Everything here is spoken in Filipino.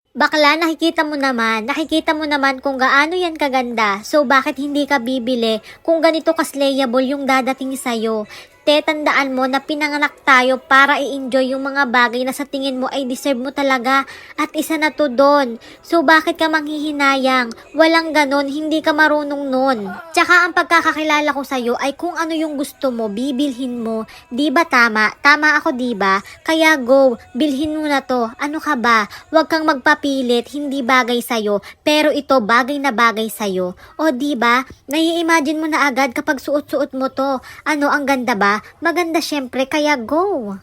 Bakla, nakikita mo naman kung gaano yan kaganda. So bakit hindi ka bibili kung ganito ka-slayable yung dadating sa'yo? Tandaan mo na pinanganak tayo para i-enjoy yung mga bagay na sa tingin mo ay deserve mo talaga. At isa na to doon. So bakit ka manghihinayang? Walang ganon, hindi ka marunong nun. Tsaka ang pagkakakilala ko sa'yo ay kung ano yung gusto mo, bibilhin mo. Di ba tama? Tama ako, di ba? Kaya go, bilhin mo na to. Ano ka ba? Huwag kang magpapilit, hindi bagay sa'yo. Pero ito bagay na bagay sa'yo. O di ba? Nai-imagine mo na agad kapag suot-suot mo to. Ano, ang ganda ba? Maganda syempre, kaya go!